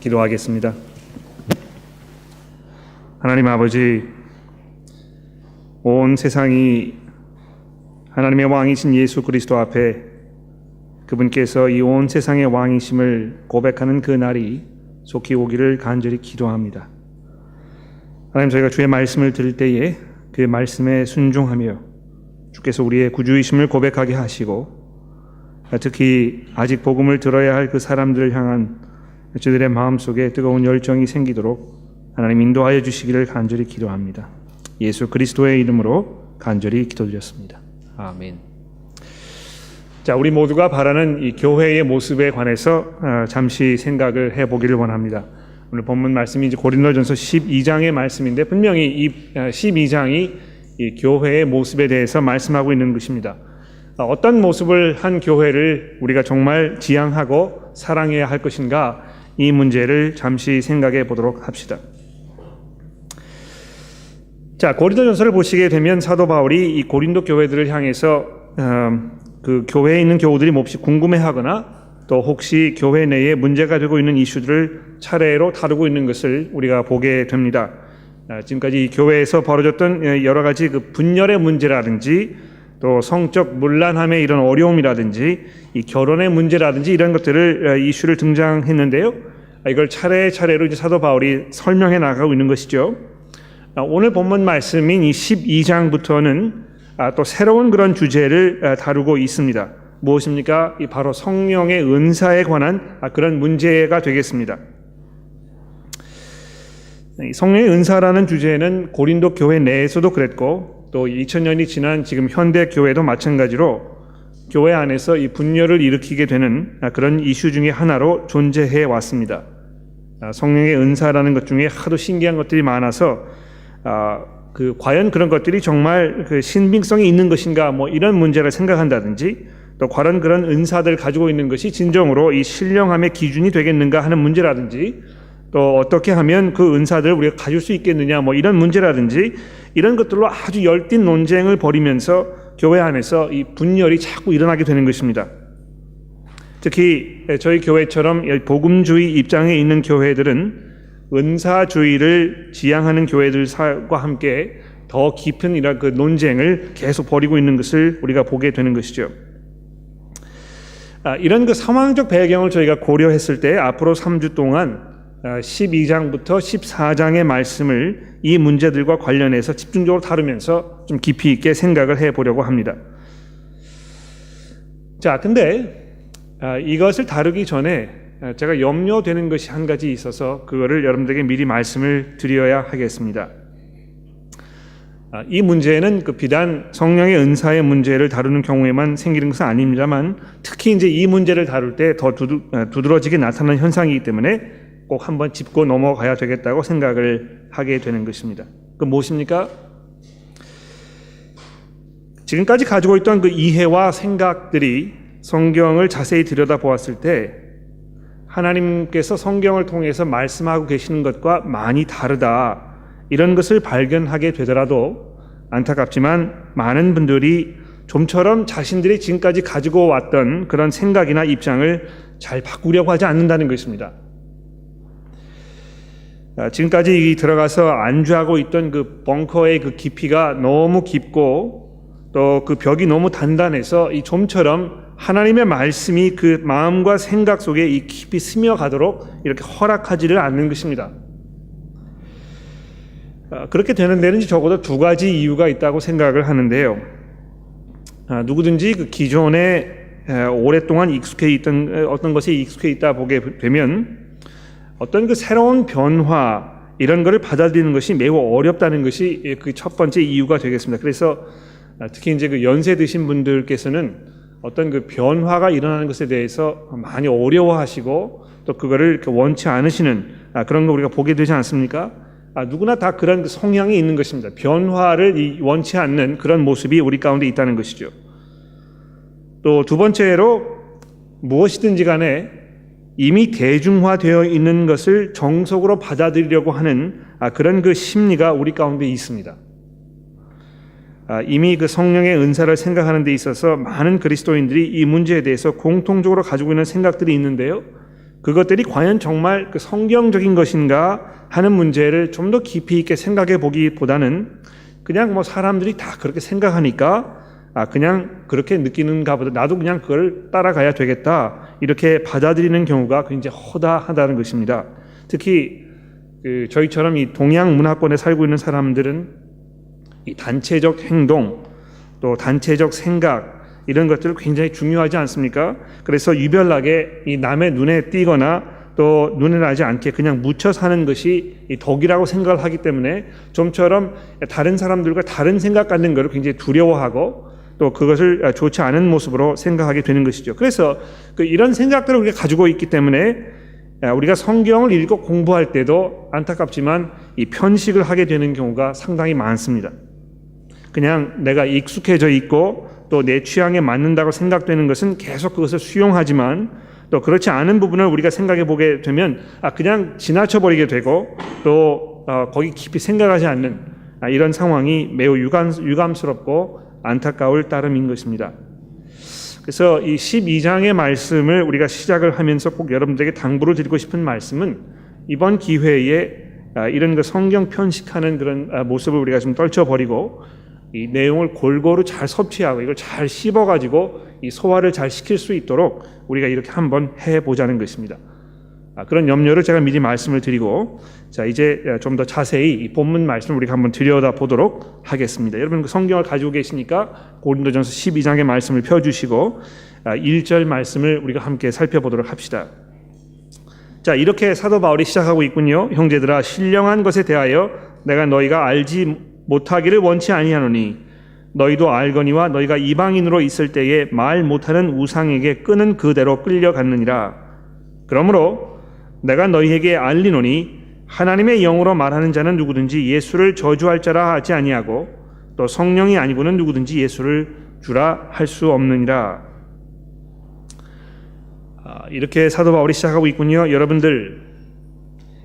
기도하겠습니다. 하나님 아버지, 온 세상이 하나님의 왕이신 예수 그리스도 앞에 그분께서 이 온 세상의 왕이심을 고백하는 그 날이 속히 오기를 간절히 기도합니다. 하나님, 저희가 주의 말씀을 들을 때에 그 말씀에 순종하며 주께서 우리의 구주이심을 고백하게 하시고, 특히 아직 복음을 들어야 할 그 사람들을 향한 저들의 마음속에 뜨거운 열정이 생기도록 하나님 인도하여 주시기를 간절히 기도합니다. 예수 그리스도의 이름으로 간절히 기도드렸습니다. 아멘. 자, 우리 모두가 바라는 이 교회의 모습에 관해서 잠시 생각을 해보기를 원합니다. 오늘 본문 말씀이 이제 고린도전서 12장의 말씀인데, 분명히 이 12장이 이 교회의 모습에 대해서 말씀하고 있는 것입니다. 어떤 모습을 한 교회를 우리가 정말 지향하고 사랑해야 할 것인가, 이 문제를 잠시 생각해 보도록 합시다. 자, 고린도전서를 보시게 되면 사도 바울이 이 고린도 교회들을 향해서 그 교회에 있는 교우들이 몹시 궁금해하거나 또 혹시 교회 내에 문제가 되고 있는 이슈들을 차례로 다루고 있는 것을 우리가 보게 됩니다. 지금까지 이 교회에서 벌어졌던 여러 가지 그 분열의 문제라든지 또 성적 문란함의 이런 어려움이라든지 이 결혼의 문제라든지 이런 것들을 이슈를 등장했는데요. 이걸 차례차례로 이제 사도 바울이 설명해 나가고 있는 것이죠. 오늘 본문 말씀인 이 12장부터는 또 새로운 그런 주제를 다루고 있습니다. 무엇입니까? 바로 성령의 은사에 관한 그런 문제가 되겠습니다. 성령의 은사라는 주제는 고린도 교회 내에서도 그랬고, 또 2000년이 지난 지금 현대 교회도 마찬가지로 교회 안에서 이 분열을 일으키게 되는 그런 이슈 중에 하나로 존재해 왔습니다. 성령의 은사라는 것 중에 하도 신기한 것들이 많아서 과연 그런 것들이 정말 그 신빙성이 있는 것인가, 뭐 이런 문제를 생각한다든지, 또 과연 그런 은사들 가지고 있는 것이 진정으로 이 신령함의 기준이 되겠는가 하는 문제라든지, 또 어떻게 하면 그 은사들을 우리가 가질 수 있겠느냐, 뭐 이런 문제라든지, 이런 것들로 아주 열띤 논쟁을 벌이면서 교회 안에서 이 분열이 자꾸 일어나게 되는 것입니다. 특히 저희 교회처럼 복음주의 입장에 있는 교회들은 은사주의를 지향하는 교회들과 함께 더 깊은 이런 그 논쟁을 계속 벌이고 있는 것을 우리가 보게 되는 것이죠. 이런 그 상황적 배경을 저희가 고려했을 때 앞으로 3주 동안 12장부터 14장의 말씀을 이 문제들과 관련해서 집중적으로 다루면서 좀 깊이 있게 생각을 해보려고 합니다. 자, 근데 이것을 다루기 전에 제가 염려되는 것이 한 가지 있어서 그거를 여러분들에게 미리 말씀을 드려야 하겠습니다. 이 문제는 그 비단 성령의 은사의 문제를 다루는 경우에만 생기는 것은 아닙니다만, 특히 이제 이 문제를 다룰 때 더 두드러지게 나타나는 현상이기 때문에 꼭 한번 짚고 넘어가야 되겠다고 생각을 하게 되는 것입니다. 그 무엇입니까? 지금까지 가지고 있던 그 이해와 생각들이 성경을 자세히 들여다보았을 때 하나님께서 성경을 통해서 말씀하고 계시는 것과 많이 다르다, 이런 것을 발견하게 되더라도 안타깝지만 많은 분들이 좀처럼 자신들이 지금까지 가지고 왔던 그런 생각이나 입장을 잘 바꾸려고 하지 않는다는 것입니다. 지금까지 들어가서 안주하고 있던 그 벙커의 그 깊이가 너무 깊고 또 그 벽이 너무 단단해서 이 좀처럼 하나님의 말씀이 그 마음과 생각 속에 이 깊이 스며가도록 이렇게 허락하지를 않는 것입니다. 그렇게 되는 데는 적어도 두 가지 이유가 있다고 생각을 하는데요. 누구든지 그 기존에 오랫동안 익숙해 있던 어떤 것에 익숙해 있다 보게 되면 어떤 그 새로운 변화, 이런 것을 받아들이는 것이 매우 어렵다는 것이 그 첫 번째 이유가 되겠습니다. 그래서 특히 이제 그 연세 드신 분들께서는 어떤 그 변화가 일어나는 것에 대해서 많이 어려워하시고 또 그거를 이렇게 원치 않으시는 그런 거 우리가 보게 되지 않습니까? 누구나 다 그런 성향이 있는 것입니다. 변화를 원치 않는 그런 모습이 우리 가운데 있다는 것이죠. 또 두 번째로 무엇이든지 간에 이미 대중화되어 있는 것을 정석으로 받아들이려고 하는 그런 그 심리가 우리 가운데 있습니다. 이미 그 성령의 은사를 생각하는 데 있어서 많은 그리스도인들이 이 문제에 대해서 공통적으로 가지고 있는 생각들이 있는데요. 그것들이 과연 정말 그 성경적인 것인가 하는 문제를 좀 더 깊이 있게 생각해 보기보다는 그냥 뭐 사람들이 다 그렇게 생각하니까 그냥 그렇게 느끼는가 보다 나도 그냥 그걸 따라가야 되겠다 이렇게 받아들이는 경우가 굉장히 허다하다는 것입니다. 특히 저희처럼 이 동양 문화권에 살고 있는 사람들은 이 단체적 행동 또 단체적 생각 이런 것들을 굉장히 중요하지 않습니까? 그래서 유별나게 이 남의 눈에 띄거나 또 눈에 나지 않게 그냥 묻혀 사는 것이 이 덕이라고 생각을 하기 때문에 좀처럼 다른 사람들과 다른 생각 갖는 것을 굉장히 두려워하고 또 그것을 좋지 않은 모습으로 생각하게 되는 것이죠. 그래서 이런 생각들을 우리가 가지고 있기 때문에 우리가 성경을 읽고 공부할 때도 안타깝지만 이 편식을 하게 되는 경우가 상당히 많습니다. 그냥 내가 익숙해져 있고 또 내 취향에 맞는다고 생각되는 것은 계속 그것을 수용하지만 또 그렇지 않은 부분을 우리가 생각해 보게 되면 그냥 지나쳐 버리게 되고 또 거기 깊이 생각하지 않는 이런 상황이 매우 유감스럽고 안타까울 따름인 것입니다. 그래서 이 12장의 말씀을 우리가 시작을 하면서 꼭 여러분들에게 당부를 드리고 싶은 말씀은 이번 기회에 이런 성경 편식하는 그런 모습을 우리가 좀 떨쳐버리고 이 내용을 골고루 잘 섭취하고 이걸 잘 씹어가지고 이 소화를 잘 시킬 수 있도록 우리가 이렇게 한번 해보자는 것입니다. 그런 염려를 제가 미리 말씀을 드리고 자 이제 좀 더 자세히 이 본문 말씀을 우리가 한번 들여다보도록 하겠습니다. 여러분 그 성경을 가지고 계시니까 고린도전서 12장의 말씀을 펴주시고 1절 말씀을 우리가 함께 살펴보도록 합시다. 자 이렇게 사도 바울이 시작하고 있군요. 형제들아 신령한 것에 대하여 내가 너희가 알지 못하기를 원치 아니하노니 너희도 알거니와 너희가 이방인으로 있을 때에 말 못하는 우상에게 끄는 그대로 끌려갔느니라. 그러므로 내가 너희에게 알리노니 하나님의 영으로 말하는 자는 누구든지 예수를 저주할 자라 하지 아니하고 또 성령이 아니고는 누구든지 예수를 주라 할 수 없느니라. 이렇게 사도 바울이 시작하고 있군요. 여러분들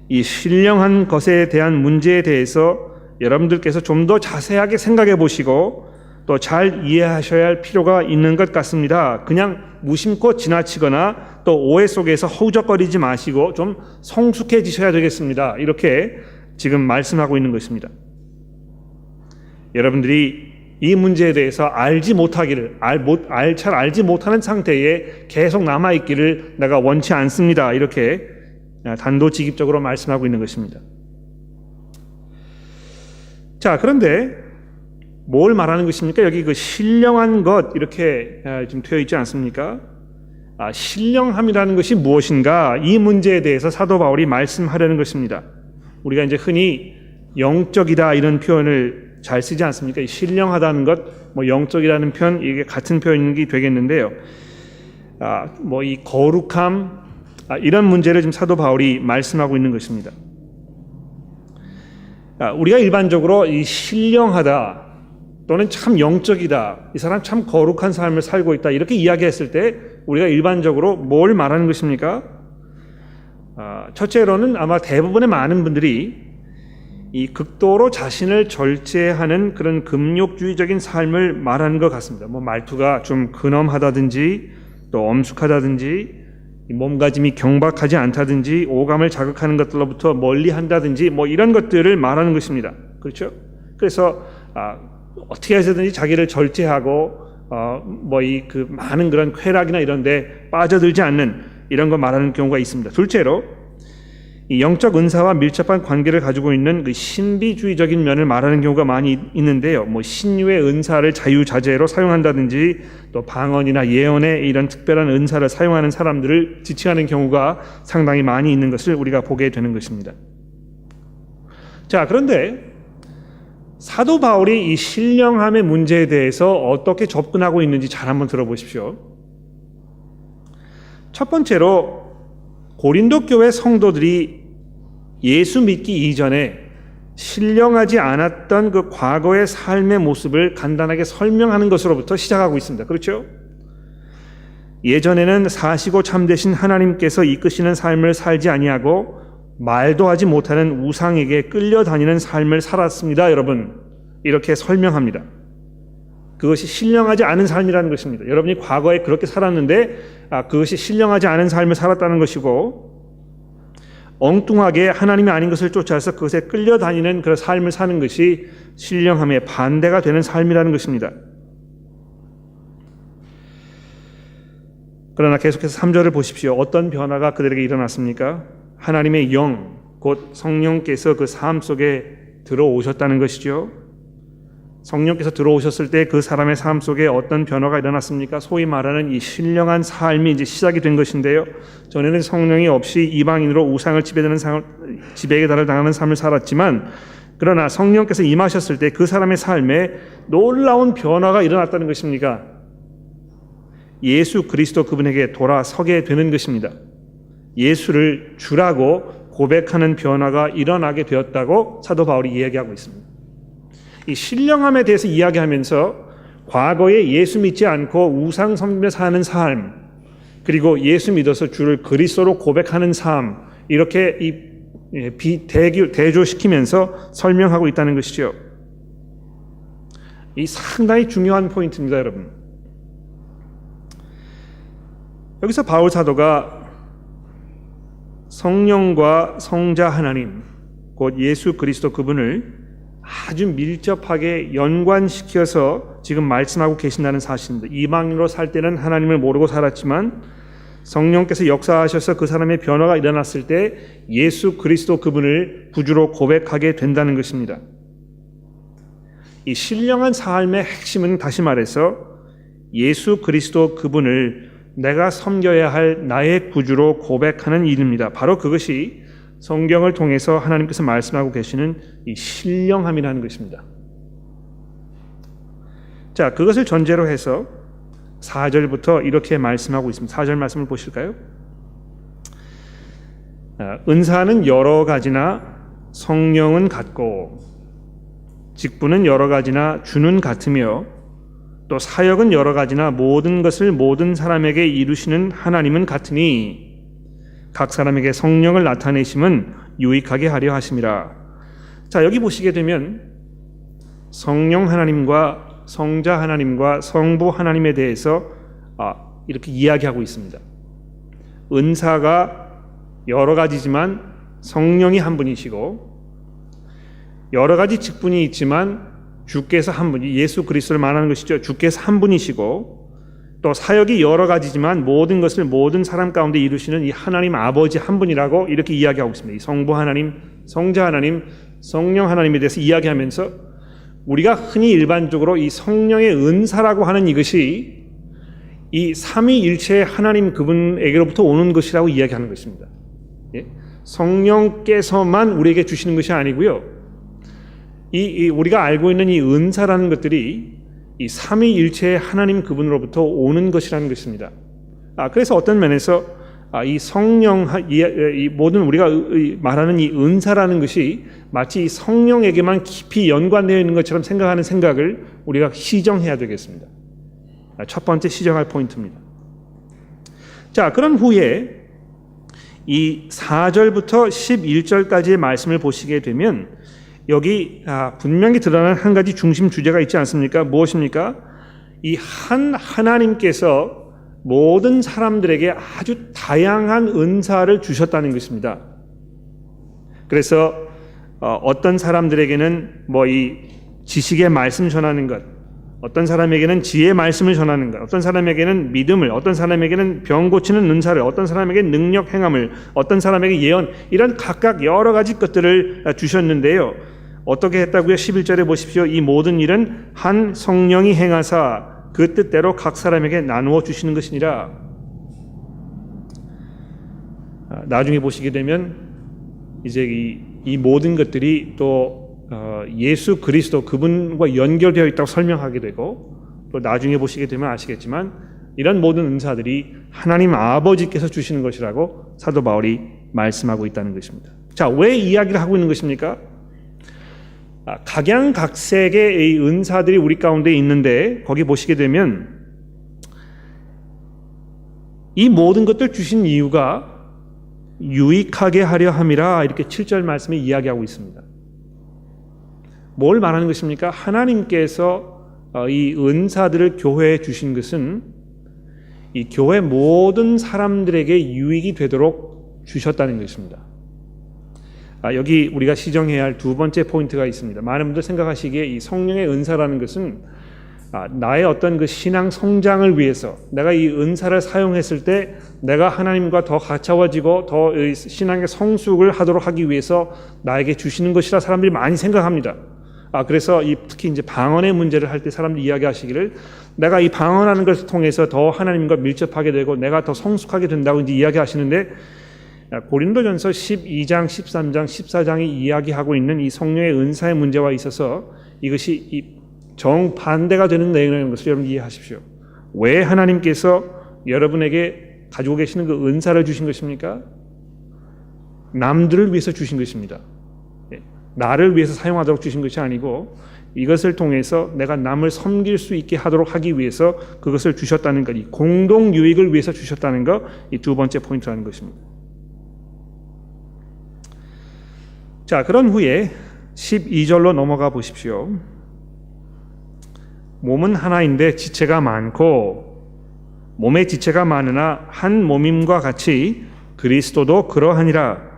이 신령한 것에 대한 문제에 대해서 여러분들께서 좀 더 자세하게 생각해 보시고 또 잘 이해하셔야 할 필요가 있는 것 같습니다. 그냥 무심코 지나치거나 또 오해 속에서 허우적거리지 마시고 좀 성숙해지셔야 되겠습니다. 이렇게 지금 말씀하고 있는 것입니다. 여러분들이 이 문제에 대해서 알지 못하기를 잘 알지 못하는 상태에 계속 남아있기를 내가 원치 않습니다. 이렇게 단도직입적으로 말씀하고 있는 것입니다. 자, 그런데 뭘 말하는 것입니까? 여기 그 신령한 것 이렇게 지금 되어 있지 않습니까? 신령함이라는 것이 무엇인가? 이 문제에 대해서 사도 바울이 말씀하려는 것입니다. 우리가 이제 흔히 영적이다 이런 표현을 잘 쓰지 않습니까? 신령하다는 것, 뭐 영적이라는 표현 이게 같은 표현이 되겠는데요. 뭐 이 거룩함 이런 문제를 지금 사도 바울이 말씀하고 있는 것입니다. 우리가 일반적으로 이 신령하다 또는 참 영적이다, 이 사람 참 거룩한 삶을 살고 있다 이렇게 이야기했을 때 우리가 일반적으로 뭘 말하는 것입니까? 첫째로는 아마 대부분의 많은 분들이 이 극도로 자신을 절제하는 그런 금욕주의적인 삶을 말하는 것 같습니다. 뭐 말투가 좀 근엄하다든지 또 엄숙하다든지 몸가짐이 경박하지 않다든지 오감을 자극하는 것들로부터 멀리 한다든지 뭐 이런 것들을 말하는 것입니다. 그렇죠? 그래서 어떻게 해서든지 자기를 절제하고 뭐 이 그 많은 그런 쾌락이나 이런 데 빠져들지 않는 이런 거 말하는 경우가 있습니다. 둘째로 이 영적 은사와 밀접한 관계를 가지고 있는 그 신비주의적인 면을 말하는 경우가 많이 있는데요. 뭐 신유의 은사를 자유자재로 사용한다든지 또 방언이나 예언의 이런 특별한 은사를 사용하는 사람들을 지칭하는 경우가 상당히 많이 있는 것을 우리가 보게 되는 것입니다. 자, 그런데 사도 바울이 이 신령함의 문제에 대해서 어떻게 접근하고 있는지 잘 한번 들어보십시오. 첫 번째로 고린도 교회 성도들이 예수 믿기 이전에 신령하지 않았던 그 과거의 삶의 모습을 간단하게 설명하는 것으로부터 시작하고 있습니다. 그렇죠? 예전에는 사시고 참되신 하나님께서 이끄시는 삶을 살지 아니하고 말도 하지 못하는 우상에게 끌려다니는 삶을 살았습니다. 여러분, 이렇게 설명합니다. 그것이 신령하지 않은 삶이라는 것입니다. 여러분이 과거에 그렇게 살았는데 그것이 신령하지 않은 삶을 살았다는 것이고 엉뚱하게 하나님이 아닌 것을 쫓아서 그것에 끌려다니는 그런 삶을 사는 것이 신령함의 반대가 되는 삶이라는 것입니다. 그러나 계속해서 3절을 보십시오. 어떤 변화가 그들에게 일어났습니까? 하나님의 영, 곧 성령께서 그 삶 속에 들어오셨다는 것이죠. 성령께서 들어오셨을 때 그 사람의 삶 속에 어떤 변화가 일어났습니까? 소위 말하는 이 신령한 삶이 이제 시작이 된 것인데요. 전에는 성령이 없이 이방인으로 우상을 지배에 당하는 삶을 살았지만, 그러나 성령께서 임하셨을 때 그 사람의 삶에 놀라운 변화가 일어났다는 것입니까? 예수 그리스도 그분에게 돌아서게 되는 것입니다. 예수를 주라고 고백하는 변화가 일어나게 되었다고 사도 바울이 이야기하고 있습니다. 이 신령함에 대해서 이야기하면서 과거에 예수 믿지 않고 우상 섬기며 사는 삶, 그리고 예수 믿어서 주를 그리스도로 고백하는 삶, 이렇게 대조시키면서 설명하고 있다는 것이죠. 이 상당히 중요한 포인트입니다, 여러분. 여기서 바울 사도가 성령과 성자 하나님, 곧 예수 그리스도 그분을 아주 밀접하게 연관시켜서 지금 말씀하고 계신다는 사실입니다. 이방인으로 살 때는 하나님을 모르고 살았지만 성령께서 역사하셔서 그 사람의 변화가 일어났을 때 예수 그리스도 그분을 구주로 고백하게 된다는 것입니다. 이 신령한 삶의 핵심은 다시 말해서 예수 그리스도 그분을 내가 섬겨야 할 나의 구주로 고백하는 일입니다. 바로 그것이 성경을 통해서 하나님께서 말씀하고 계시는 이 신령함이라는 것입니다. 자, 그것을 전제로 해서 4절부터 이렇게 말씀하고 있습니다. 4절 말씀을 보실까요? 은사는 여러 가지나 성령은 같고 직분은 여러 가지나 주는 같으며 또 사역은 여러 가지나 모든 것을 모든 사람에게 이루시는 하나님은 같으니 각 사람에게 성령을 나타내심은 유익하게 하려 하심이라. 자, 여기 보시게 되면 성령 하나님과 성자 하나님과 성부 하나님에 대해서 이렇게 이야기하고 있습니다. 은사가 여러 가지지만 성령이 한 분이시고, 여러 가지 직분이 있지만 주께서 한 분, 예수 그리스도를 말하는 것이죠. 주께서 한 분이시고, 또 사역이 여러 가지지만 모든 것을 모든 사람 가운데 이루시는 이 하나님 아버지 한 분이라고 이렇게 이야기하고 있습니다. 이 성부 하나님, 성자 하나님, 성령 하나님에 대해서 이야기하면서 우리가 흔히 일반적으로 이 성령의 은사라고 하는 이것이 이 삼위일체의 하나님 그분에게로부터 오는 것이라고 이야기하는 것입니다. 예? 성령께서만 우리에게 주시는 것이 아니고요. 우리가 알고 있는 이 은사라는 것들이 이 삼위일체의 하나님 그분으로부터 오는 것이라는 것입니다. 그래서 어떤 면에서 이 성령, 이 모든 우리가 말하는 이 은사라는 것이 마치 이 성령에게만 깊이 연관되어 있는 것처럼 생각하는 생각을 우리가 시정해야 되겠습니다. 첫 번째 시정할 포인트입니다. 자, 그런 후에 이 4절부터 11절까지의 말씀을 보시게 되면 여기 분명히 드러나는 한 가지 중심 주제가 있지 않습니까? 무엇입니까? 이 하나님께서 모든 사람들에게 아주 다양한 은사를 주셨다는 것입니다. 그래서 어떤 사람들에게는 이 지식의 말씀 전하는 것, 어떤 사람에게는 지혜의 말씀을 전하는 것, 어떤 사람에게는 믿음을, 어떤 사람에게는 병 고치는 은사를, 어떤 사람에게는 능력 행함을, 어떤 사람에게 예언, 이런 각각 여러 가지 것들을 주셨는데요. 어떻게 했다고요? 11절에 보십시오. 이 모든 일은 한 성령이 행하사 그 뜻대로 각 사람에게 나누어 주시는 것이니라. 나중에 보시게 되면 이제 이 모든 것들이 또 예수 그리스도 그분과 연결되어 있다고 설명하게 되고, 또 나중에 보시게 되면 아시겠지만 이런 모든 은사들이 하나님 아버지께서 주시는 것이라고 사도 바울이 말씀하고 있다는 것입니다. 자, 왜 이야기를 하고 있는 것입니까? 각양각색의 이 은사들이 우리 가운데 있는데 거기 보시게 되면 이 모든 것들 주신 이유가 유익하게 하려 함이라, 이렇게 7절 말씀에 이야기하고 있습니다. 뭘 말하는 것입니까? 하나님께서 이 은사들을 교회에 주신 것은 이 교회 모든 사람들에게 유익이 되도록 주셨다는 것입니다. 여기 우리가 시정해야 할 두 번째 포인트가 있습니다. 많은 분들 생각하시기에 이 성령의 은사라는 것은 나의 어떤 그 신앙 성장을 위해서 내가 이 은사를 사용했을 때 내가 하나님과 더 가까워지고 더 신앙의 성숙을 하도록 하기 위해서 나에게 주시는 것이라 사람들이 많이 생각합니다. 그래서 특히 이제 방언의 문제를 할 때 사람들이 이야기하시기를 내가 이 방언하는 것을 통해서 더 하나님과 밀접하게 되고 내가 더 성숙하게 된다고 이제 이야기하시는데, 고린도전서 12장, 13장, 14장이 이야기하고 있는 이 성령의 은사의 문제와 있어서 이것이 정반대가 되는 내용이라는 것을 여러분 이해하십시오. 왜 하나님께서 여러분에게 가지고 계시는 그 은사를 주신 것입니까? 남들을 위해서 주신 것입니다. 나를 위해서 사용하도록 주신 것이 아니고 이것을 통해서 내가 남을 섬길 수 있게 하도록 하기 위해서 그것을 주셨다는 것, 이 공동 유익을 위해서 주셨다는 것, 이 두 번째 포인트라는 것입니다. 자, 그런 후에 12절로 넘어가 보십시오. 몸은 하나인데 지체가 많고 몸의 지체가 많으나 한 몸임과 같이 그리스도도 그러하니라.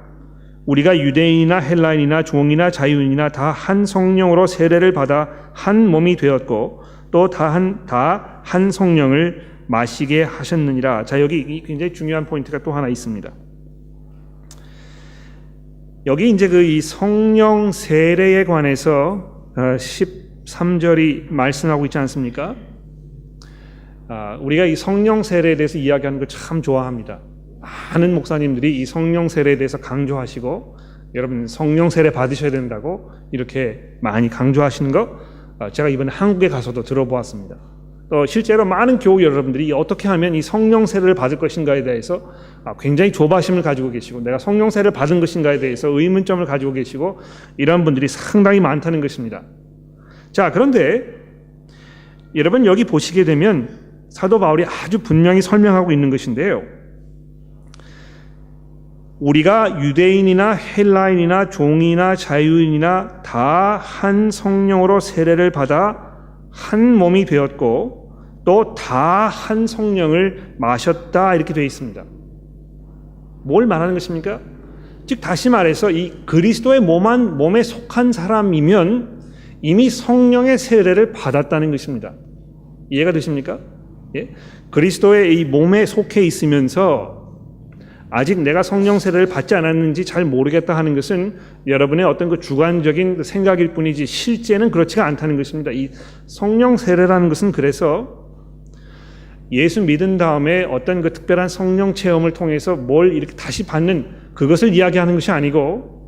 우리가 유대인이나 헬라인이나 종이나 자유인이나 다 한 성령으로 세례를 받아 한 몸이 되었고 또 다 한 성령을 마시게 하셨느니라. 자, 여기 굉장히 중요한 포인트가 또 하나 있습니다. 여기 이제 이 성령 세례에 관해서 13절이 말씀하고 있지 않습니까? 우리가 이 성령 세례에 대해서 이야기하는 걸 참 좋아합니다. 많은 목사님들이 이 성령 세례에 대해서 강조하시고 여러분 성령 세례 받으셔야 된다고 이렇게 많이 강조하시는 거 제가 이번에 한국에 가서도 들어보았습니다. 또 실제로 많은 교우 여러분들이 어떻게 하면 이 성령 세례를 받을 것인가에 대해서 굉장히 조바심을 가지고 계시고 내가 성령 세례를 받은 것인가에 대해서 의문점을 가지고 계시고 이런 분들이 상당히 많다는 것입니다. 자, 그런데 여러분 여기 보시게 되면 사도 바울이 아주 분명히 설명하고 있는 것인데요. 우리가 유대인이나 헬라인이나 종이나 자유인이나 다 한 성령으로 세례를 받아 한 몸이 되었고 또 다 한 성령을 마셨다 이렇게 되어 있습니다. 뭘 말하는 것입니까? 즉 다시 말해서 이 그리스도의 몸에 속한 사람이면 이미 성령의 세례를 받았다는 것입니다. 이해가 되십니까? 예? 그리스도의 이 몸에 속해 있으면서 아직 내가 성령 세례를 받지 않았는지 잘 모르겠다 하는 것은 여러분의 어떤 그 주관적인 생각일 뿐이지 실제는 그렇지가 않다는 것입니다. 이 성령 세례라는 것은 그래서 예수 믿은 다음에 어떤 그 특별한 성령 체험을 통해서 뭘 이렇게 다시 받는 그것을 이야기하는 것이 아니고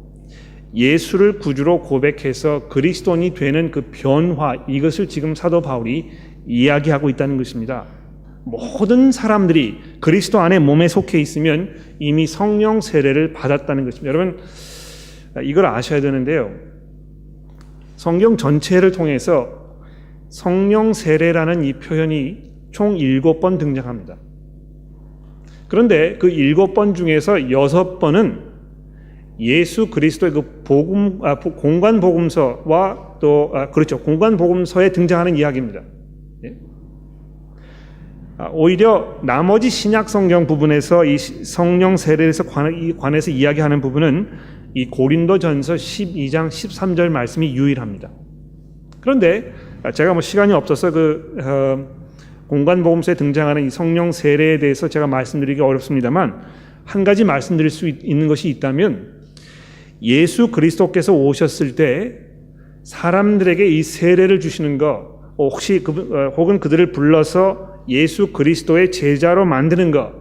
예수를 구주로 고백해서 그리스도인이 되는 그 변화, 이것을 지금 사도 바울이 이야기하고 있다는 것입니다. 모든 사람들이 그리스도 안에 몸에 속해 있으면 이미 성령 세례를 받았다는 것입니다. 여러분 이걸 아셔야 되는데요. 성경 전체를 통해서 성령 세례라는 이 표현이 총 7번 등장합니다. 그런데 그 7번 중에서 6번은 예수 그리스도의 그 공관 복음서와 또 그렇죠. 공관 복음서에 등장하는 이야기입니다. 예? 오히려 나머지 신약 성경 부분에서 이 성령 세례에서 관해서 이야기하는 부분은 이 고린도전서 12장 13절 말씀이 유일합니다. 그런데 제가 시간이 없어서 공관복음서에 등장하는 이 성령 세례에 대해서 제가 말씀드리기 어렵습니다만 한 가지 말씀드릴 수 있는 것이 있다면 예수 그리스도께서 오셨을 때 사람들에게 이 세례를 주시는 것 혹시 혹은 그들을 불러서 예수 그리스도의 제자로 만드는 것,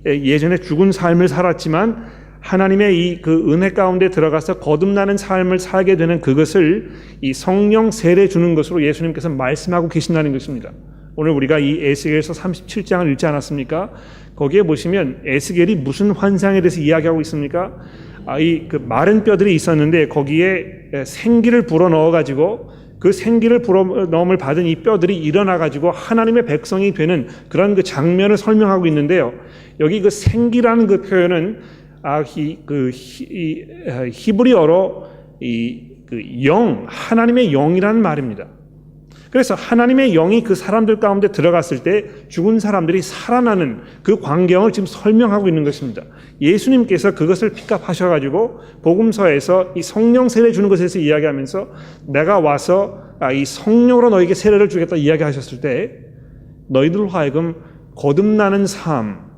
예전에 죽은 삶을 살았지만 하나님의 이 그 은혜 가운데 들어가서 거듭나는 삶을 살게 되는 그것을 이 성령 세례 주는 것으로 예수님께서 말씀하고 계신다는 것입니다. 오늘 우리가 이 에스겔서 37장을 읽지 않았습니까? 거기에 보시면 에스겔이 무슨 환상에 대해서 이야기하고 있습니까? 그 마른 뼈들이 있었는데 거기에 생기를 불어 넣어 가지고 그 생기를 불어넣음을 받은 이 뼈들이 일어나 가지고 하나님의 백성이 되는 그런 그 장면을 설명하고 있는데요. 여기 그 생기라는 그 표현은 히브리어로 하나님의 영이라는 말입니다. 그래서 하나님의 영이 그 사람들 가운데 들어갔을 때 죽은 사람들이 살아나는 그 광경을 지금 설명하고 있는 것입니다. 예수님께서 그것을 픽업하셔가지고 복음서에서 이 성령 세례 주는 것에 대해서 이야기하면서 내가 와서 이 성령으로 너에게 세례를 주겠다 이야기하셨을 때 너희들로 하여금 거듭나는 삶,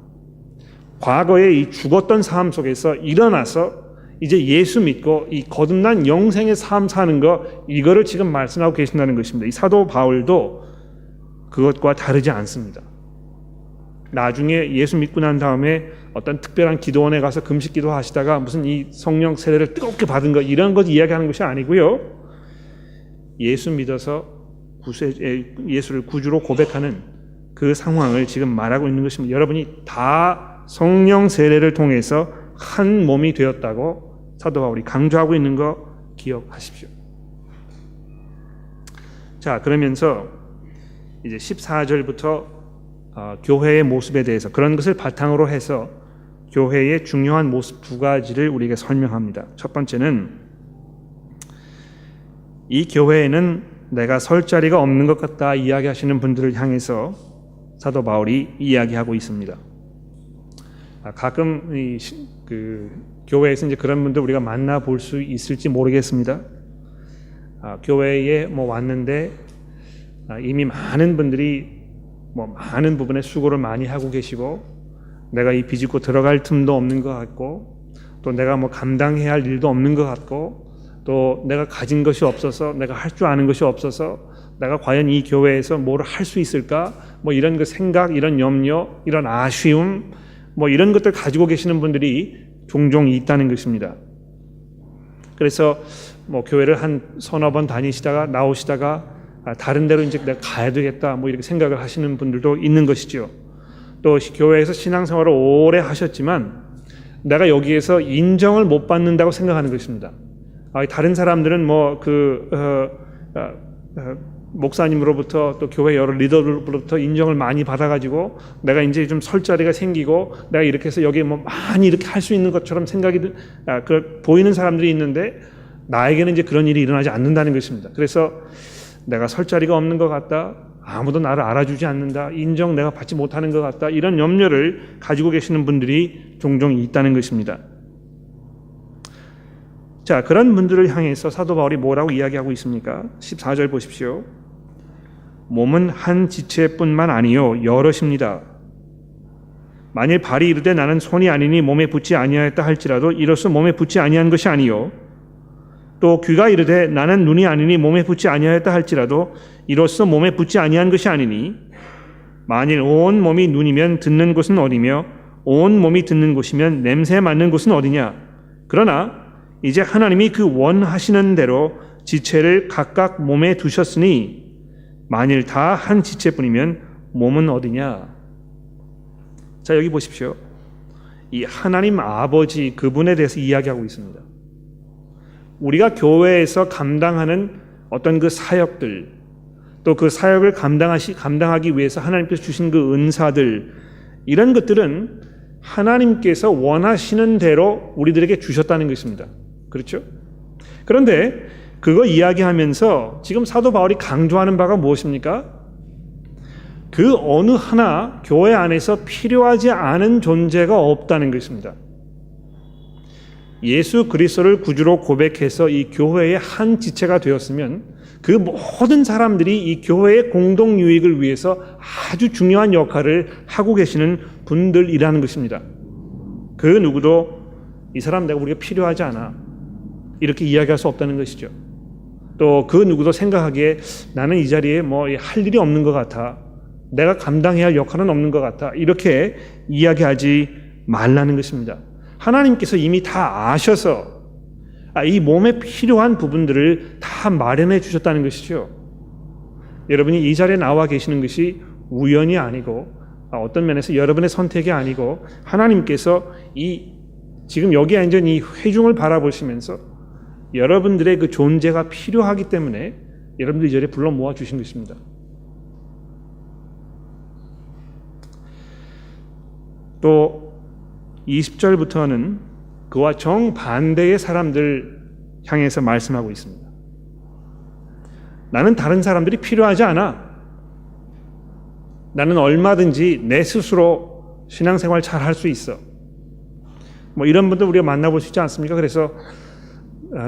과거에 이 죽었던 삶 속에서 일어나서 이제 예수 믿고 이 거듭난 영생의 삶 사는 거, 이거를 지금 말씀하고 계신다는 것입니다. 이 사도 바울도 그것과 다르지 않습니다. 나중에 예수 믿고 난 다음에 어떤 특별한 기도원에 가서 금식 기도하시다가 무슨 이 성령 세례를 뜨겁게 받은 거, 이런 것 이야기하는 것이 아니고요. 예수 믿어서 예수를 구주로 고백하는 그 상황을 지금 말하고 있는 것입니다. 여러분이 다 성령 세례를 통해서 한 몸이 되었다고 사도 바울이 강조하고 있는 거 기억하십시오. 자, 그러면서 이제 14절부터 교회의 모습에 대해서, 그런 것을 바탕으로 해서 교회의 중요한 모습 두 가지를 우리에게 설명합니다. 첫 번째는 이 교회에는 내가 설 자리가 없는 것 같다 이야기하시는 분들을 향해서 사도 바울이 이야기하고 있습니다. 가끔 교회에서 이제 그런 분들 우리가 만나 볼 수 있을지 모르겠습니다. 교회에 왔는데 이미 많은 분들이 많은 부분에 수고를 많이 하고 계시고, 내가 이 비집고 들어갈 틈도 없는 것 같고, 또 내가 감당해야 할 일도 없는 것 같고, 또 내가 가진 것이 없어서, 내가 할 줄 아는 것이 없어서 내가 과연 이 교회에서 뭘 할 수 있을까? 이런 그 생각, 이런 염려, 이런 아쉬움, 이런 것들 가지고 계시는 분들이 종종 있다는 것입니다. 그래서 교회를 한 서너 번 다니시다가 나오시다가 다른 데로 이제 내가 가야 되겠다 이렇게 생각을 하시는 분들도 있는 것이죠. 또 교회에서 신앙생활을 오래 하셨지만 내가 여기에서 인정을 못 받는다고 생각하는 것입니다. 다른 사람들은 목사님으로부터 또 교회 여러 리더들로부터 인정을 많이 받아가지고 내가 이제 좀 설 자리가 생기고 내가 이렇게 해서 여기에 많이 이렇게 할 수 있는 것처럼 생각이 보이는 사람들이 있는데, 나에게는 이제 그런 일이 일어나지 않는다는 것입니다. 그래서 내가 설 자리가 없는 것 같다, 아무도 나를 알아주지 않는다, 인정 내가 받지 못하는 것 같다, 이런 염려를 가지고 계시는 분들이 종종 있다는 것입니다. 자, 그런 분들을 향해서 사도 바울이 뭐라고 이야기하고 있습니까? 14절 보십시오. 몸은 한 지체뿐만 아니요 여럿입니다. 만일 발이 이르되 나는 손이 아니니 몸에 붙지 아니하였다 할지라도 이로써 몸에 붙지 아니한 것이 아니요, 또 귀가 이르되 나는 눈이 아니니 몸에 붙지 아니하였다 할지라도 이로써 몸에 붙지 아니한 것이 아니니, 만일 온 몸이 눈이면 듣는 곳은 어디며 온 몸이 듣는 곳이면 냄새 맡는 곳은 어디냐? 그러나 이제 하나님이 그 원하시는 대로 지체를 각각 몸에 두셨으니 만일 다 한 지체뿐이면 몸은 어디냐? 자, 여기 보십시오. 이 하나님 아버지, 그분에 대해서 이야기하고 있습니다. 우리가 교회에서 감당하는 어떤 그 사역들, 또 그 사역을 감당하기 위해서 하나님께서 주신 그 은사들, 이런 것들은 하나님께서 원하시는 대로 우리들에게 주셨다는 것입니다. 그렇죠? 그런데 그거 이야기하면서 지금 사도 바울이 강조하는 바가 무엇입니까? 그 어느 하나 교회 안에서 필요하지 않은 존재가 없다는 것입니다. 예수 그리스도를 구주로 고백해서 이 교회의 한 지체가 되었으면 그 모든 사람들이 이 교회의 공동 유익을 위해서 아주 중요한 역할을 하고 계시는 분들이라는 것입니다. 그 누구도 이 사람 내가 우리가 필요하지 않아 이렇게 이야기할 수 없다는 것이죠. 또 그 누구도 생각하기에 나는 이 자리에 할 일이 없는 것 같아, 내가 감당해야 할 역할은 없는 것 같아, 이렇게 이야기하지 말라는 것입니다. 하나님께서 이미 다 아셔서 이 몸에 필요한 부분들을 다 마련해 주셨다는 것이죠. 여러분이 이 자리에 나와 계시는 것이 우연이 아니고 어떤 면에서 여러분의 선택이 아니고 하나님께서 지금 여기 앉은 이 회중을 바라보시면서 여러분들의 그 존재가 필요하기 때문에 여러분들 이 자리에 불러 모아 주신 것입니다. 또 20절부터는 그와 정반대의 사람들 향해서 말씀하고 있습니다. 나는 다른 사람들이 필요하지 않아. 나는 얼마든지 내 스스로 신앙생활 잘 할 수 있어. 뭐 이런 분들 우리가 만나볼 수 있지 않습니까? 그래서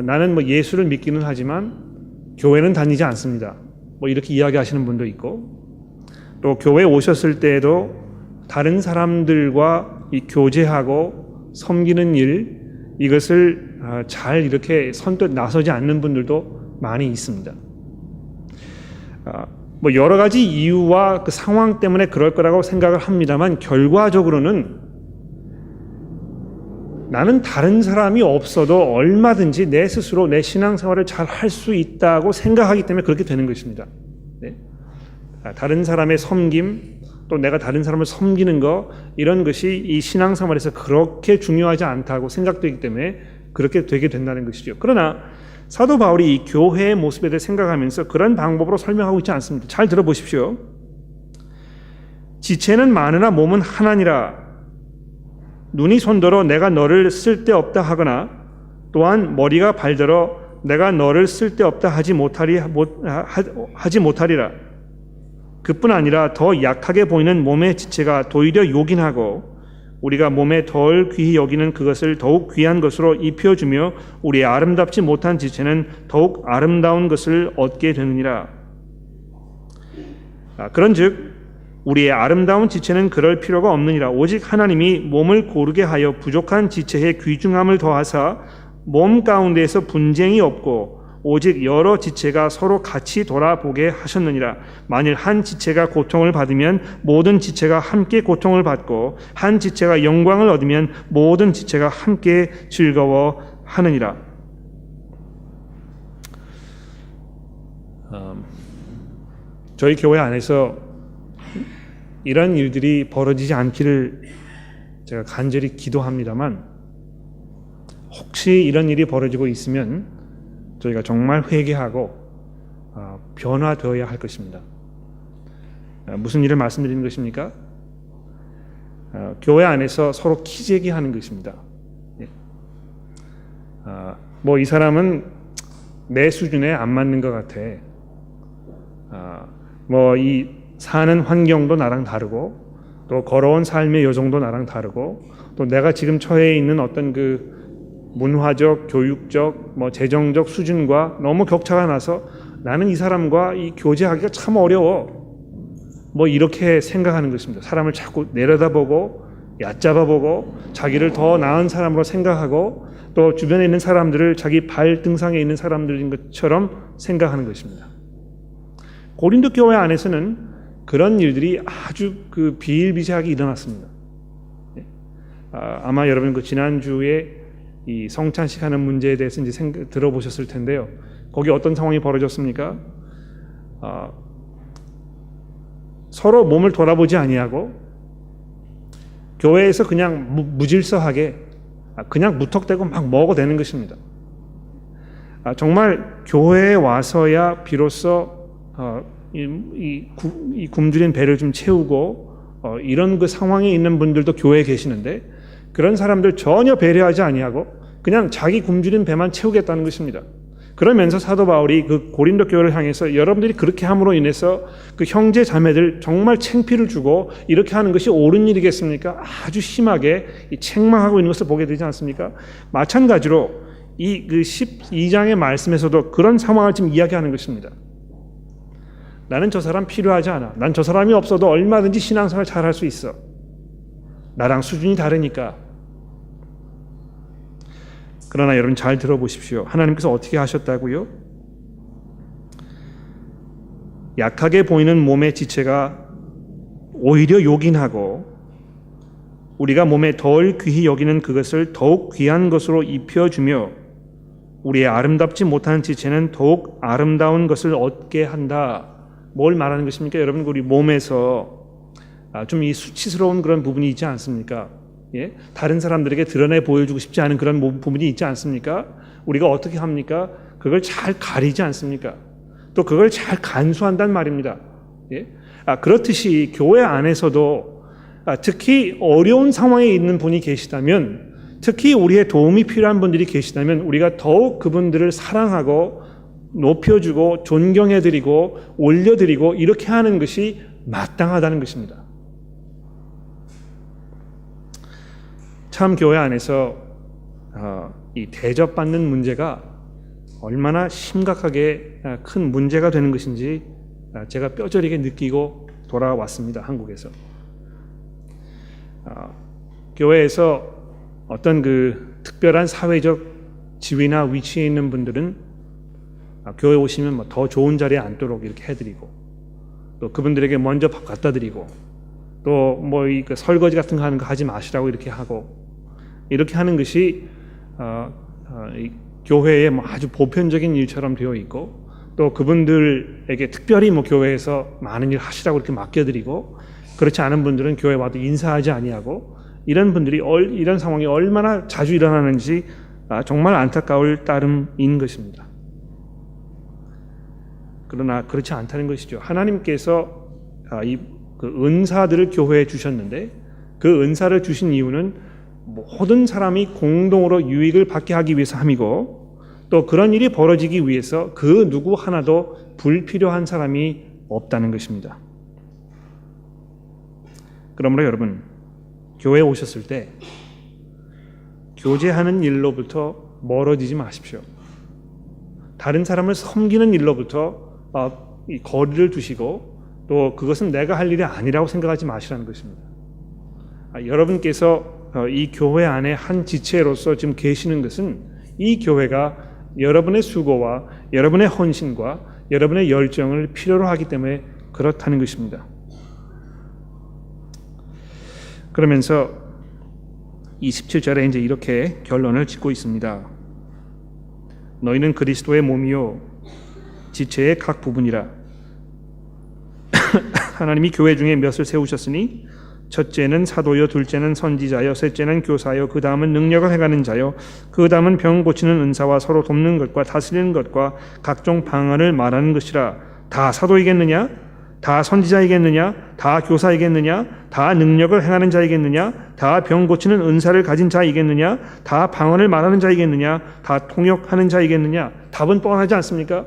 나는 뭐 예수를 믿기는 하지만 교회는 다니지 않습니다. 뭐 이렇게 이야기하시는 분도 있고, 또 교회 오셨을 때에도 다른 사람들과 이 교제하고 섬기는 일, 이것을 잘 이렇게 선뜻 나서지 않는 분들도 많이 있습니다. 뭐 여러 가지 이유와 그 상황 때문에 그럴 거라고 생각을 합니다만, 결과적으로는 나는 다른 사람이 없어도 얼마든지 내 스스로 내 신앙생활을 잘 할 수 있다고 생각하기 때문에 그렇게 되는 것입니다. 네? 다른 사람의 섬김, 또 내가 다른 사람을 섬기는 것, 이런 것이 이 신앙생활에서 그렇게 중요하지 않다고 생각되기 때문에 그렇게 되게 된다는 것이죠. 그러나 사도 바울이 이 교회의 모습에 대해 생각하면서 그런 방법으로 설명하고 있지 않습니다. 잘 들어보십시오. 지체는 많으나 몸은 하나니라. 눈이 손더러 내가 너를 쓸데없다 하거나, 또한 머리가 발더러 내가 너를 쓸데없다 하지 못하리라. 그뿐 아니라 더 약하게 보이는 몸의 지체가 도리어 요긴하고, 우리가 몸에 덜 귀히 여기는 그것을 더욱 귀한 것으로 입혀주며, 우리의 아름답지 못한 지체는 더욱 아름다운 것을 얻게 되느니라. 그런즉 우리의 아름다운 지체는 그럴 필요가 없느니라. 오직 하나님이 몸을 고르게 하여 부족한 지체에 귀중함을 더하사 몸 가운데에서 분쟁이 없고 오직 여러 지체가 서로 같이 돌아보게 하셨느니라. 만일 한 지체가 고통을 받으면 모든 지체가 함께 고통을 받고, 한 지체가 영광을 얻으면 모든 지체가 함께 즐거워하느니라. 저희 교회 안에서 이런 일들이 벌어지지 않기를 제가 간절히 기도합니다만, 혹시 이런 일이 벌어지고 있으면 저희가 정말 회개하고 변화되어야 할 것입니다. 무슨 일을 말씀드리는 것입니까? 교회 안에서 서로 키재기하는 것입니다. 뭐 이 사람은 내 수준에 안 맞는 것 같아. 뭐 이 사는 환경도 나랑 다르고, 또 걸어온 삶의 여정도 나랑 다르고, 또 내가 지금 처해 있는 어떤 그 문화적, 교육적, 뭐 재정적 수준과 너무 격차가 나서 나는 이 사람과 이 교제하기가 참 어려워. 뭐 이렇게 생각하는 것입니다. 사람을 자꾸 내려다보고 얕잡아보고 자기를 더 나은 사람으로 생각하고, 또 주변에 있는 사람들을 자기 발등상에 있는 사람들인 것처럼 생각하는 것입니다. 고린도 교회 안에서는 그런 일들이 아주 그 비일비재하게 일어났습니다. 아마 여러분 그 지난주에 이 성찬식 하는 문제에 대해서 이제 들어보셨을 텐데요. 거기 어떤 상황이 벌어졌습니까? 서로 몸을 돌아보지 아니하고 교회에서 그냥 무질서하게 그냥 무턱대고 막 먹어대는 것입니다. 정말 교회에 와서야 비로소 이 굶주린 배를 좀 채우고 이런 그 상황에 있는 분들도 교회에 계시는데, 그런 사람들 전혀 배려하지 아니하고 그냥 자기 굶주린 배만 채우겠다는 것입니다. 그러면서 사도 바울이 그 고린도 교회를 향해서 여러분들이 그렇게 함으로 인해서 그 형제 자매들 정말 창피를 주고 이렇게 하는 것이 옳은 일이겠습니까? 아주 심하게 책망하고 있는 것을 보게 되지 않습니까? 마찬가지로 이 그 12장의 말씀에서도 그런 상황을 지금 이야기하는 것입니다. 나는 저 사람 필요하지 않아. 난 저 사람이 없어도 얼마든지 신앙생활 잘할 수 있어. 나랑 수준이 다르니까. 그러나 여러분 잘 들어보십시오. 하나님께서 어떻게 하셨다고요? 약하게 보이는 몸의 지체가 오히려 요긴하고, 우리가 몸에 덜 귀히 여기는 그것을 더욱 귀한 것으로 입혀주며, 우리의 아름답지 못한 지체는 더욱 아름다운 것을 얻게 한다. 뭘 말하는 것입니까? 여러분, 우리 몸에서 좀 이 수치스러운 그런 부분이 있지 않습니까? 예? 다른 사람들에게 드러내 보여주고 싶지 않은 그런 부분이 있지 않습니까? 우리가 어떻게 합니까? 그걸 잘 가리지 않습니까? 또 그걸 잘 간수한단 말입니다. 예? 그렇듯이 교회 안에서도 특히 어려운 상황에 있는 분이 계시다면, 특히 우리의 도움이 필요한 분들이 계시다면 우리가 더욱 그분들을 사랑하고 높여주고 존경해드리고 올려드리고 이렇게 하는 것이 마땅하다는 것입니다. 참 교회 안에서 이 대접받는 문제가 얼마나 심각하게 큰 문제가 되는 것인지 제가 뼈저리게 느끼고 돌아왔습니다. 한국에서. 교회에서 어떤 그 특별한 사회적 지위나 위치에 있는 분들은 교회 오시면 더 좋은 자리에 앉도록 이렇게 해드리고, 또 그분들에게 먼저 밥 갖다 드리고, 또 뭐 이 설거지 같은 거 하는 거 하지 마시라고 이렇게 하고, 이렇게 하는 것이 이 교회의 뭐 아주 보편적인 일처럼 되어 있고, 또 그분들에게 특별히 뭐 교회에서 많은 일 하시라고 이렇게 맡겨드리고, 그렇지 않은 분들은 교회 와도 인사하지 아니하고, 이런 분들이 이런 상황이 얼마나 자주 일어나는지 정말 안타까울 따름인 것입니다. 그러나 그렇지 않다는 것이죠. 하나님께서 그 은사들을 교회에 주셨는데, 그 은사를 주신 이유는 모든 사람이 공동으로 유익을 받게 하기 위해서 함이고, 또 그런 일이 벌어지기 위해서 그 누구 하나도 불필요한 사람이 없다는 것입니다. 그러므로 여러분, 교회에 오셨을 때 교제하는 일로부터 멀어지지 마십시오. 다른 사람을 섬기는 일로부터 이 거리를 두시고, 또 그것은 내가 할 일이 아니라고 생각하지 마시라는 것입니다. 여러분께서 이 교회 안에 한 지체로서 지금 계시는 것은 이 교회가 여러분의 수고와 여러분의 헌신과 여러분의 열정을 필요로 하기 때문에 그렇다는 것입니다. 그러면서 27절에 이제 이렇게 결론을 짓고 있습니다. 너희는 그리스도의 몸이요 지체의 각 부분이라. 하나님이 교회 중에 몇을 세우셨으니 첫째는 사도요, 둘째는 선지자요, 셋째는 교사요, 그 다음은 능력을 행하는 자요, 그 다음은 병 고치는 은사와 서로 돕는 것과 다스리는 것과 각종 방언을 말하는 것이라. 다 사도이겠느냐? 다 선지자이겠느냐? 다 교사이겠느냐? 다 능력을 행하는 자이겠느냐? 다 병 고치는 은사를 가진 자이겠느냐? 다 방언을 말하는 자이겠느냐? 다 통역하는 자이겠느냐? 답은 뻔하지 않습니까?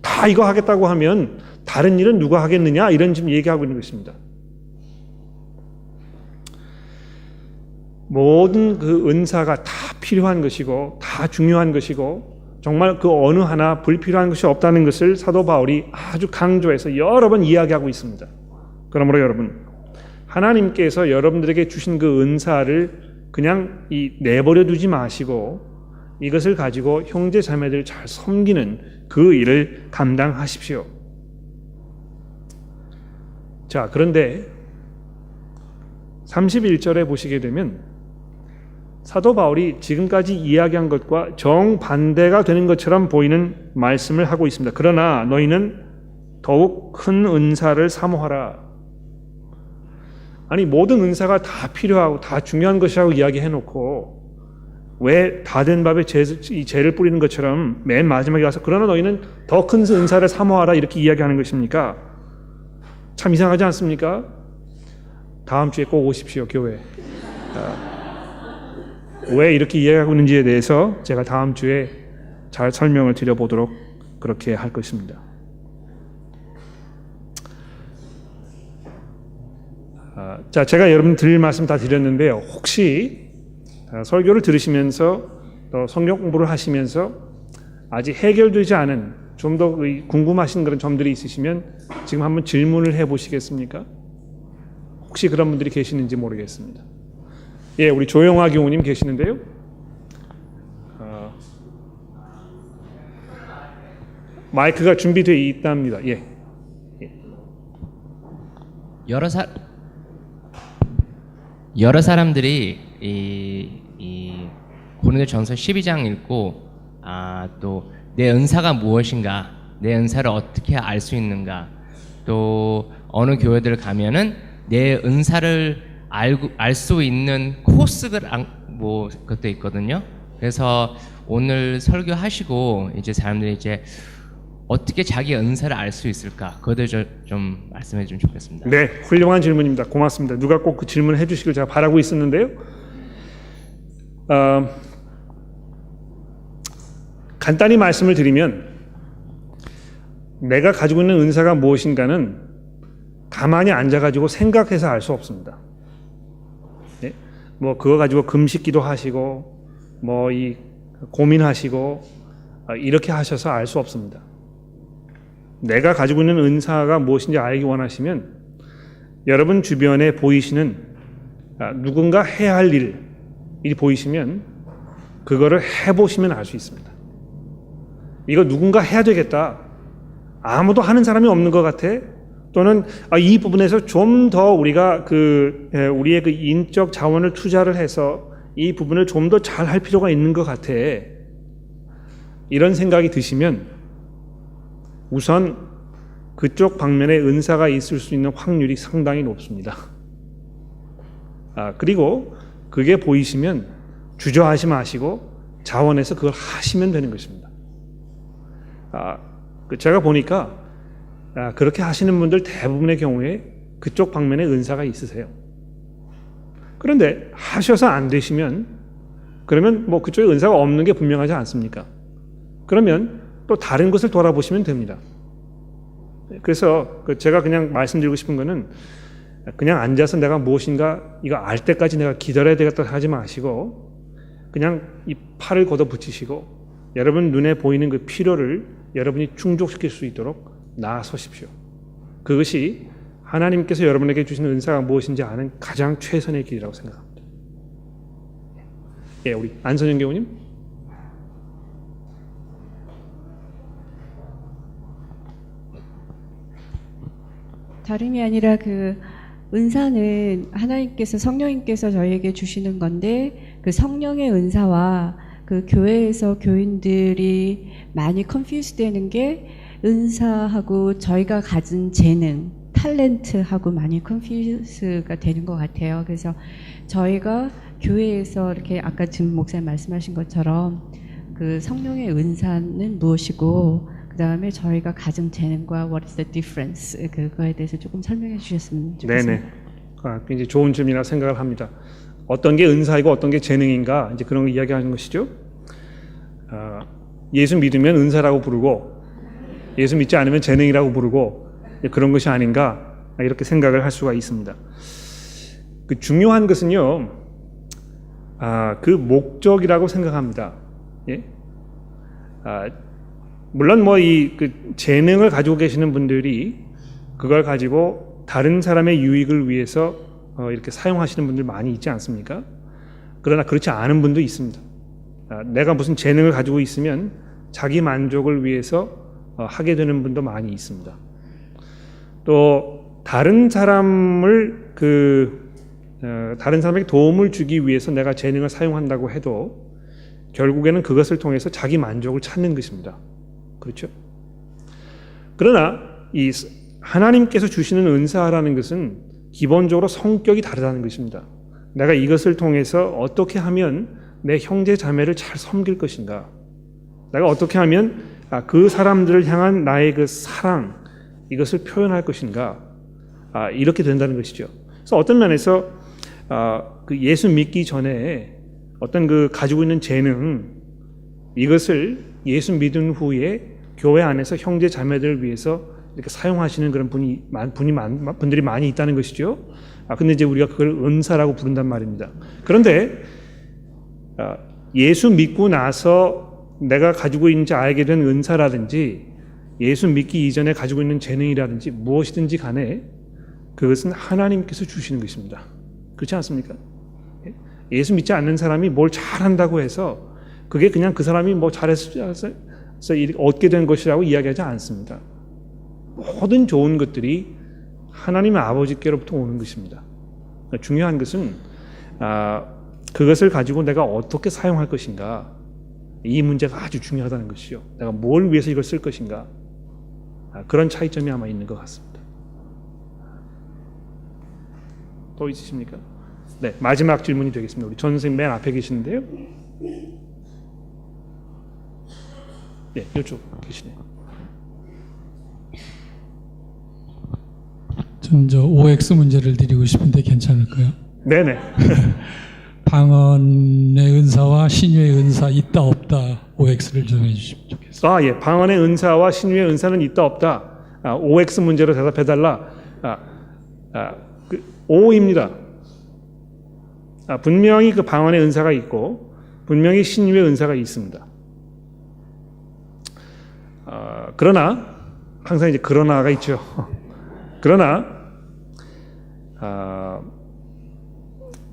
다 이거 하겠다고 하면 다른 일은 누가 하겠느냐? 이런 지금 얘기하고 있는 것입니다. 모든 그 은사가 다 필요한 것이고 다 중요한 것이고 정말 그 어느 하나 불필요한 것이 없다는 것을 사도 바울이 아주 강조해서 여러 번 이야기하고 있습니다. 그러므로 여러분, 하나님께서 여러분들에게 주신 그 은사를 그냥 내버려 두지 마시고 이것을 가지고 형제 자매들 잘 섬기는 그 일을 감당하십시오. 자, 그런데 31절에 보시게 되면 사도 바울이 지금까지 이야기한 것과 정반대가 되는 것처럼 보이는 말씀을 하고 있습니다. 그러나 너희는 더욱 큰 은사를 사모하라. 아니, 모든 은사가 다 필요하고 다 중요한 것이라고 이야기해놓고 왜 다 된 밥에 재를 뿌리는 것처럼 맨 마지막에 가서 그러나 너희는 더 큰 은사를 사모하라 이렇게 이야기하는 것입니까? 참 이상하지 않습니까? 다음 주에 꼭 오십시오, 교회. 왜 이렇게 이야기하고 있는지에 대해서 제가 다음 주에 잘 설명을 드려보도록 그렇게 할 것입니다. 자, 제가 여러분 드릴 말씀 다 드렸는데요. 혹시 설교를 들으시면서 또 성경 공부를 하시면서 아직 해결되지 않은 좀 더 궁금하신 그런 점들이 있으시면 지금 한번 질문을 해보시겠습니까? 혹시 그런 분들이 계시는지 모르겠습니다. 예, 우리 조영화 교우님 계시는데요. 마이크가 준비되어 있답니다. 예. 여러 사람들이 이 고린도전서 12장 읽고 또 내 은사가 무엇인가, 내 은사를 어떻게 알 수 있는가, 또 어느 교회들 가면은 내 은사를 알 수 있는 코스가 뭐 그것도 있거든요. 그래서 오늘 설교하시고 이제 사람들이 이제 어떻게 자기 은사를 알 수 있을까, 그것을 좀 말씀해 주면 좋겠습니다. 네, 훌륭한 질문입니다. 고맙습니다. 누가 꼭 그 질문을 해주시길 제가 바라고 있었는데요. 간단히 말씀을 드리면 내가 가지고 있는 은사가 무엇인가는 가만히 앉아가지고 생각해서 알 수 없습니다. 예? 뭐 그거 가지고 금식기도 하시고 뭐 이 고민하시고 이렇게 하셔서 알 수 없습니다. 내가 가지고 있는 은사가 무엇인지 알기 원하시면 여러분 주변에 보이시는 누군가 해야 할 일이 보이시면 그거를 해보시면 알 수 있습니다. 이거 누군가 해야 되겠다. 아무도 하는 사람이 없는 것 같아. 또는 이 부분에서 좀 더 우리가 우리의 그 인적 자원을 투자를 해서 이 부분을 좀 더 잘 할 필요가 있는 것 같아. 이런 생각이 드시면 우선 그쪽 방면에 은사가 있을 수 있는 확률이 상당히 높습니다. 그리고 그게 보이시면 주저하지 마시고 자원해서 그걸 하시면 되는 것입니다. 제가 보니까 그렇게 하시는 분들 대부분의 경우에 그쪽 방면에 은사가 있으세요. 그런데 하셔서 안 되시면 그러면 뭐 그쪽에 은사가 없는 게 분명하지 않습니까? 그러면 또 다른 것을 돌아보시면 됩니다. 그래서 제가 그냥 말씀드리고 싶은 거는 그냥 앉아서 내가 무엇인가 이거 알 때까지 내가 기다려야 되겠다 하지 마시고 그냥 이 팔을 걷어붙이시고 여러분 눈에 보이는 그 필요를 여러분이 충족시킬 수 있도록 나서십시오. 그것이 하나님께서 여러분에게 주시는 은사가 무엇인지 아는 가장 최선의 길이라고 생각합니다. 예, 우리 안선영 교우님. 다름이 아니라 그 은사는 하나님께서 성령님께서 저희에게 주시는 건데 그 성령의 은사와 그 교회에서 교인들이 많이 컨퓨즈 되는 게 은사하고 저희가 가진 재능, 탤런트하고 많이 컨퓨즈가 되는 것 같아요. 그래서 저희가 교회에서 이렇게 아까 지금 목사님 말씀하신 것처럼 그 성령의 은사는 무엇이고 그 다음에 저희가 가진 재능과 what is the difference 그거에 대해서 조금 설명해 주셨으면 좋겠습니다. 네네. 굉장히 좋은 질문이라 생각을 합니다. 어떤 게 은사이고 어떤 게 재능인가 이제 그런 걸 이야기하는 것이죠. 예수 믿으면 은사라고 부르고 예수 믿지 않으면 재능이라고 부르고 그런 것이 아닌가 이렇게 생각을 할 수가 있습니다. 그 중요한 것은요, 그 목적이라고 생각합니다. 예? 물론 뭐 그 재능을 가지고 계시는 분들이 그걸 가지고 다른 사람의 유익을 위해서 이렇게 사용하시는 분들 많이 있지 않습니까? 그러나 그렇지 않은 분도 있습니다. 내가 무슨 재능을 가지고 있으면 자기 만족을 위해서 하게 되는 분도 많이 있습니다. 또 다른 사람을 다른 사람에게 도움을 주기 위해서 내가 재능을 사용한다고 해도 결국에는 그것을 통해서 자기 만족을 찾는 것입니다. 그렇죠? 그러나 이 하나님께서 주시는 은사라는 것은 기본적으로 성격이 다르다는 것입니다. 내가 이것을 통해서 어떻게 하면 내 형제 자매를 잘 섬길 것인가? 내가 어떻게 하면 그 사람들을 향한 나의 그 사랑 이것을 표현할 것인가? 이렇게 된다는 것이죠. 그래서 어떤 면에서 그 예수 믿기 전에 어떤 그 가지고 있는 재능 이것을 예수 믿은 후에 교회 안에서 형제 자매들을 위해서 이렇게 사용하시는 그런 분들이 많이 있다는 것이죠. 근데 이제 우리가 그걸 은사라고 부른단 말입니다. 그런데 예수 믿고 나서 내가 가지고 있는지 알게 된 은사라든지 예수 믿기 이전에 가지고 있는 재능이라든지 무엇이든지 간에 그것은 하나님께서 주시는 것입니다. 그렇지 않습니까? 예수 믿지 않는 사람이 뭘 잘한다고 해서 그게 그냥 그 사람이 뭐 잘해서 얻게 된 것이라고 이야기하지 않습니다. 모든 좋은 것들이 하나님의 아버지께로부터 오는 것입니다. 중요한 것은 그것을 가지고 내가 어떻게 사용할 것인가 이 문제가 아주 중요하다는 것이죠. 내가 뭘 위해서 이걸 쓸 것인가 그런 차이점이 아마 있는 것 같습니다. 또 있으십니까? 네, 마지막 질문이 되겠습니다. 우리 전 선생님 맨 앞에 계시는데요. 네, 이쪽 계시네요. 좀 OX 문제를 드리고 싶은데 괜찮을까요? 네네. 방언의 은사와 신유의 은사 있다 없다 OX를 좀 해주시면 좋겠습니다. 아, 예. 방언의 은사와 신유의 은사는 있다 없다. OX 문제로 대답해달라. O입니다. 분명히 그 방언의 은사가 있고 분명히 신유의 은사가 있습니다. 그러나 항상 이제 그러나가 있죠. 그러나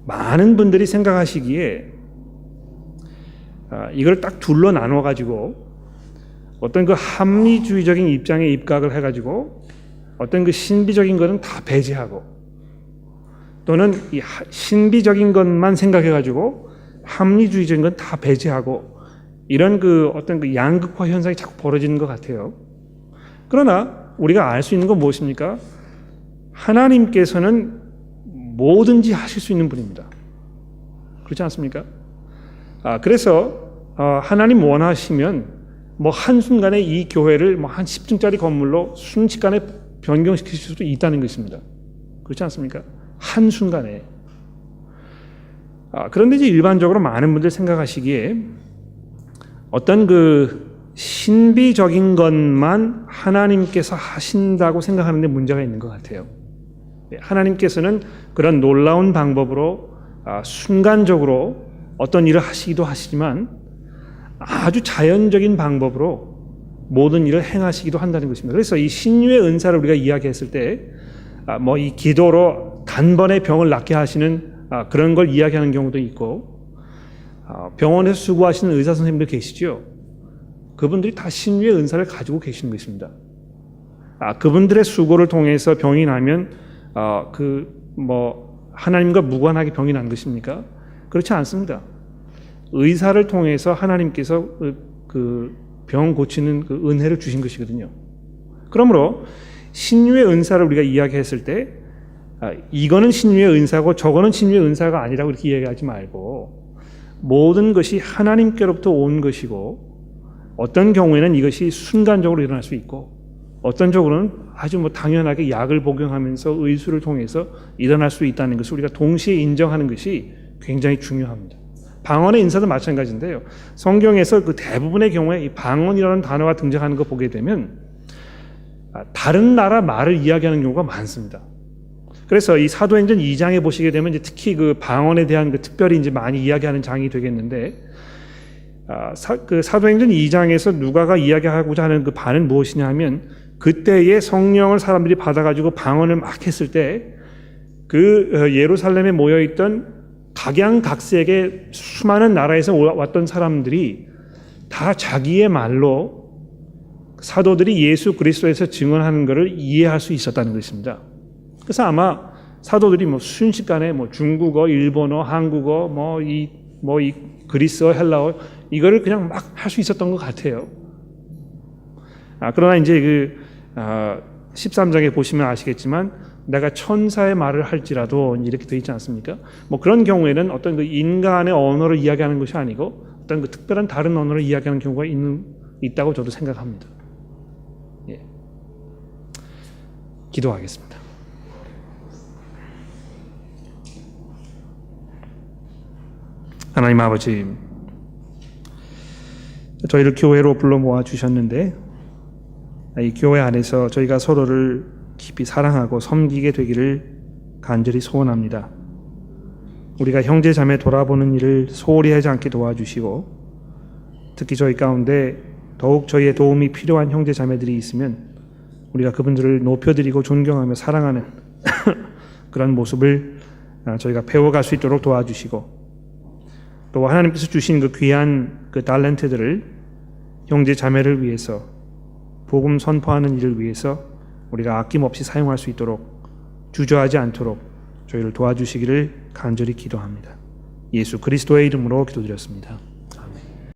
많은 분들이 생각하시기에 이걸 딱 둘로 나눠 가지고 어떤 그 합리주의적인 입장에 입각을 해 가지고 어떤 그 신비적인 것은 다 배제하고 또는 이 신비적인 것만 생각해 가지고 합리주의적인 건 다 배제하고 이런 그 어떤 그 양극화 현상이 자꾸 벌어지는 것 같아요. 그러나 우리가 알 수 있는 건 무엇입니까? 하나님께서는 뭐든지 하실 수 있는 분입니다. 그렇지 않습니까? 그래서 하나님 원하시면 뭐 한순간에 이 교회를 뭐 한 10층짜리 건물로 순식간에 변경시킬 수도 있다는 것입니다. 그렇지 않습니까? 한순간에. 그런데 이제 일반적으로 많은 분들 생각하시기에 어떤 그 신비적인 것만 하나님께서 하신다고 생각하는 데 문제가 있는 것 같아요. 하나님께서는 그런 놀라운 방법으로 순간적으로 어떤 일을 하시기도 하시지만 아주 자연적인 방법으로 모든 일을 행하시기도 한다는 것입니다. 그래서 이 신유의 은사를 우리가 이야기했을 때 뭐 이 기도로 단번에 병을 낫게 하시는 그런 걸 이야기하는 경우도 있고 병원에서 수고하시는 의사 선생님들 계시죠. 그분들이 다 신유의 은사를 가지고 계시는 것입니다. 그분들의 수고를 통해서 병이 나면 하나님과 무관하게 병이 난 것입니까? 그렇지 않습니다. 의사를 통해서 하나님께서 그 병 고치는 그 은혜를 주신 것이거든요. 그러므로 신유의 은사를 우리가 이야기했을 때 이거는 신유의 은사고 저거는 신유의 은사가 아니라고 이렇게 이야기하지 말고 모든 것이 하나님께로부터 온 것이고 어떤 경우에는 이것이 순간적으로 일어날 수 있고 어떤 적으로는 아주 뭐 당연하게 약을 복용하면서 의술을 통해서 일어날 수 있다는 것을 우리가 동시에 인정하는 것이 굉장히 중요합니다. 방언의 인사도 마찬가지인데요. 성경에서 그 대부분의 경우에 이 방언이라는 단어가 등장하는 거 보게 되면 다른 나라 말을 이야기하는 경우가 많습니다. 그래서 이 사도행전 2장에 보시게 되면 이제 특히 그 방언에 대한 그 특별히 이제 많이 이야기하는 장이 되겠는데 그 사도행전 2장에서 누가가 이야기하고자 하는 그 바는 무엇이냐 하면 그때의 성령을 사람들이 받아가지고 방언을 막 했을 때 그 예루살렘에 모여있던 각양각색의 수많은 나라에서 왔던 사람들이 다 자기의 말로 사도들이 예수 그리스도에서 증언하는 것을 이해할 수 있었다는 것입니다. 그래서 아마 사도들이 뭐 순식간에 뭐 중국어, 일본어, 한국어, 이 그리스어, 헬라어 이거를 그냥 막 할 수 있었던 것 같아요. 그러나 이제 13장에 보시면 아시겠지만 내가 천사의 말을 할지라도 이렇게 되어 있지 않습니까? 뭐 그런 경우에는 어떤 그 인간의 언어를 이야기하는 것이 아니고 어떤 그 특별한 다른 언어를 이야기하는 경우가 있다고 저도 생각합니다. 예. 기도하겠습니다. 하나님 아버지, 저희를 교회로 불러 모아 주셨는데 이 교회 안에서 저희가 서로를 깊이 사랑하고 섬기게 되기를 간절히 소원합니다. 우리가 형제 자매 돌아보는 일을 소홀히 하지 않게 도와주시고 특히 저희 가운데 더욱 저희의 도움이 필요한 형제 자매들이 있으면 우리가 그분들을 높여드리고 존경하며 사랑하는 그런 모습을 저희가 배워갈 수 있도록 도와주시고 또 하나님께서 주신 그 귀한 그 달란트들을 형제 자매를 위해서 복음 선포하는 일을 위해서 우리가 아낌없이 사용할 수 있도록 주저하지 않도록 저희를 도와주시기를 간절히 기도합니다. 예수 그리스도의 이름으로 기도드렸습니다.